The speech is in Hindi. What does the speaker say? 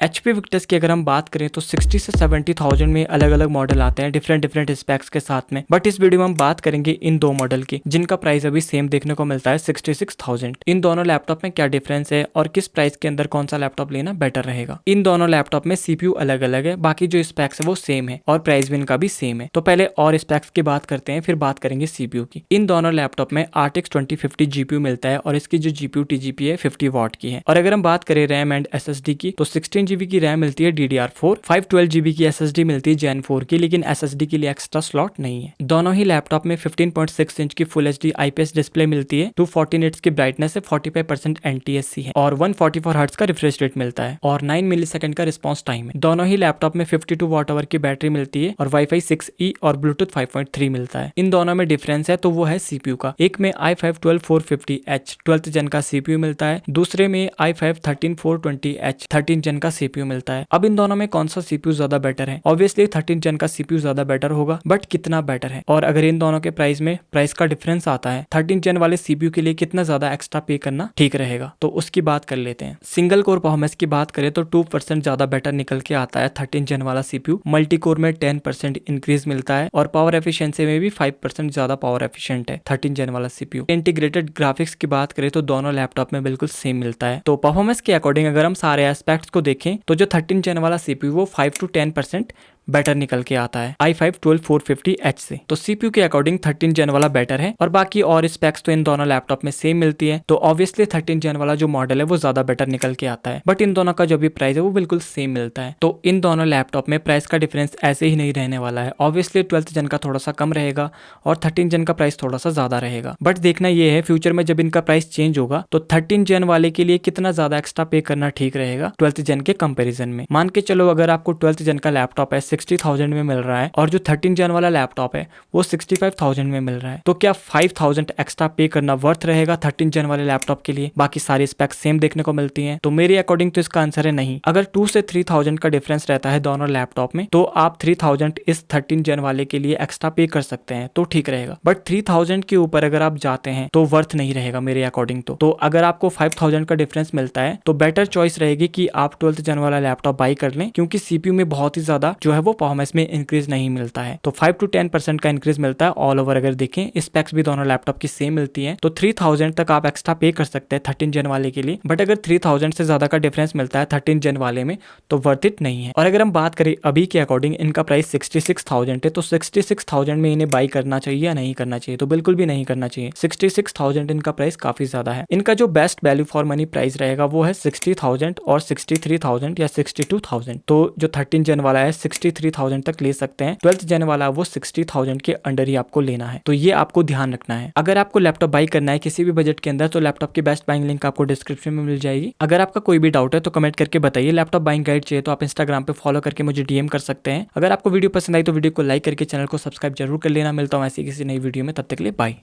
HP विक्टर्स की अगर हम बात करें तो 60 से 70,000 में अलग अलग मॉडल आते हैं डिफरेंट स्पेक्स के साथ में। बट इस वीडियो में हम बात करेंगे इन दो मॉडल की जिनका प्राइस अभी सेम देखने को मिलता है 66,000। इन दोनों लैपटॉप में क्या डिफरेंस है और किस प्राइस के अंदर कौन सा लैपटॉप लेना बेटर रहेगा। इन दोनों लैपटॉप में CPU अलग अलग है, बाकी जो स्पेक्स है वो सेम है और प्राइस भी इनका भी सेम है। तो पहले और स्पेक्स की बात करते हैं, फिर बात करेंगे CPU की। इन दोनों लैपटॉप में RTX 2050 GPU मिलता है और इसकी जो GPU TGP है 50 वॉट की है। और अगर हम बात करें रैम एंड SSD की तो 16 GB की रैम मिलती है DDR4, 512 GB की SSD मिलती है Gen 4 की, लेकिन SSD के लिए एक्स्ट्रा स्लॉट नहीं है। दोनों ही लैपटॉप में 15.6 इंच की फुल HD IPS डिस्प्ले मिलती है, 240 निट्स की ब्राइटनेस है, 45% NTSC है और 144 हर्ट्ज का रिफ्रेश रेट मिलता है और 9 मिलीसेकंड का रिस्पॉन्स टाइम है। दोनों ही लैपटॉप में 52 वॉट आवर की बैटरी मिलती है और Wi-Fi 6E और Bluetooth 5.3 मिलता है। इन दोनों में डिफरेंस है तो वो है CPU का। एक में i5-12450H 12th जन का CPU मिलता है, दूसरे में i5-13420H 13th जन का CPU मिलता है। अब इन दोनों में कौन सा CPU ज्यादा बेटर है? ऑब्वियसली 13th जन का CPU ज्यादा बेटर होगा, बट कितना बेटर है और अगर इन दोनों के प्राइस का डिफरेंस आता है 13th जन वाले CPU के लिए कितना ज्यादा एक्स्ट्रा पे करना ठीक रहेगा, तो उसकी बात कर लेते हैं। सिंगल कोर परफॉर्मेंस की बात करें तो 2% ज्यादा बेटर निकल के आता है 13th जन वाला CPU। मल्टी कोर में 10% इंक्रीज मिलता है और पावर एफिशिएंसी में भी 5% ज्यादा पावर एफिशिएंट है 13th जन वाला CPU। इंटीग्रेटेड ग्राफिक्स की बात करें तो दोनों लैपटॉप में बिल्कुल सेम मिलता है। तो परफॉर्मेंस के अकॉर्डिंग अगर हम सारे एस्पेक्ट्स को देखें तो जो 13th जन वाला CPU वो 5 to 10% बेटर निकल के आता है i5-12450H से। तो CPU के अकॉर्डिंग 13th जन वाला बेटर है और बाकी और स्पेक्स तो इन दोनों लैपटॉप में सेम मिलती है। तो ऑब्वियसली 13th जन वाला जो मॉडल है वो ज्यादा बेटर निकल के आता है, बट इन दोनों का जो भी प्राइस है वो बिल्कुल सेम मिलता है। तो इन दोनों लैपटॉप में प्राइस का डिफरेंस ऐसे ही नहीं रहने वाला है। ऑब्वियसली 12th जन का थोड़ा सा कम रहेगा और 13th जन का प्राइस थोड़ा सा ज्यादा रहेगा। बट देखना ये है फ्यूचर में जब इनका प्राइस चेंज होगा तो 13th जन वाले के लिए कितना ज्यादा एक्स्ट्रा पे करना ठीक रहेगा 12th जन के कंपेरिजन में। मान के चलो अगर आपको 12th जन का लैपटॉप है 60,000 में मिल रहा है और जो 13th जन वाला लैपटॉप है वो 65,000 में मिल रहा है, तो क्या 5,000 एक्स्ट्रा पे करना वर्थ रहेगा 13th जन वाले लैपटॉप के लिए? बाकी सारी स्पेक्स सेम देखने को मिलती हैं। तो मेरे अकॉर्डिंग तो इसका आंसर है नहीं। अगर 2 से 3,000 का डिफरेंस रहता है दोनों लैपटॉप में तो आप 3,000 इस 13th जन वाले के लिए एक्स्ट्रा पे कर सकते हैं तो ठीक रहेगा, बट 3,000 के ऊपर अगर आप जाते हैं तो वर्थ नहीं रहेगा मेरे अकॉर्डिंग। तो अगर आपको 5,000 का डिफरेंस मिलता है तो बेटर चॉइस रहेगी कि आप 12th जन वाला लैपटॉप बाई कर लें, क्योंकि CPU में बहुत ही ज्यादा जो है वो परफॉर्मेंस में इंक्रीज नहीं मिलता है। तो 5 to 10% का इंक्रीज मिलता है ऑल ओवर। अगर देखें स्पेक्स भी दोनों लैपटॉप की सेम मिलती है तो 3,000 तक आप एक्स्ट्रा पे कर सकते हैं 13th जन वाले के लिए, बट अगर 3,000 से ज्यादा का डिफरेंस मिलता है 13th जन वाले में तो वर्थ इट नहीं है। और अगर हम बात करें अभी के अकॉर्डिंग इनका प्राइस 66,000 है, तो 66,000 में इन्हें बाई करना चाहिए या नहीं करना चाहिए? तो बिल्कुल भी नहीं करना चाहिए। 66,000 इनका प्राइस काफी ज्यादा है। इनका जो best value for money price रहेगा वो है 60,000 और 63,000 या 62,000। तो जो 13th जन वाला है 63,000 तक ले सकते हैं, 12th जन वाला वो 60,000 के अंडर ही आपको लेना है। तो ये आपको ध्यान रखना है। अगर आपको लैपटॉप बाई करना है किसी भी बजट के अंदर तो लैपटॉप की बेस्ट बाइंग लिंक आपको डिस्क्रिप्शन में मिल जाएगी। अगर आपका कोई भी डाउट है तो कमेंट करके बताइए। लैपटॉप बाइंग गाइड चाहिए तो आप इंस्टाग्राम पे फॉलो करके मुझे DM कर सकते हैं। अगर आपको वीडियो पसंद आई तो वीडियो को लाइक करके चैनल को सब्सक्राइब जरूर कर लेना। मिलता हूँ ऐसी किसी नई वीडियो में, तब तक के लिए बाय।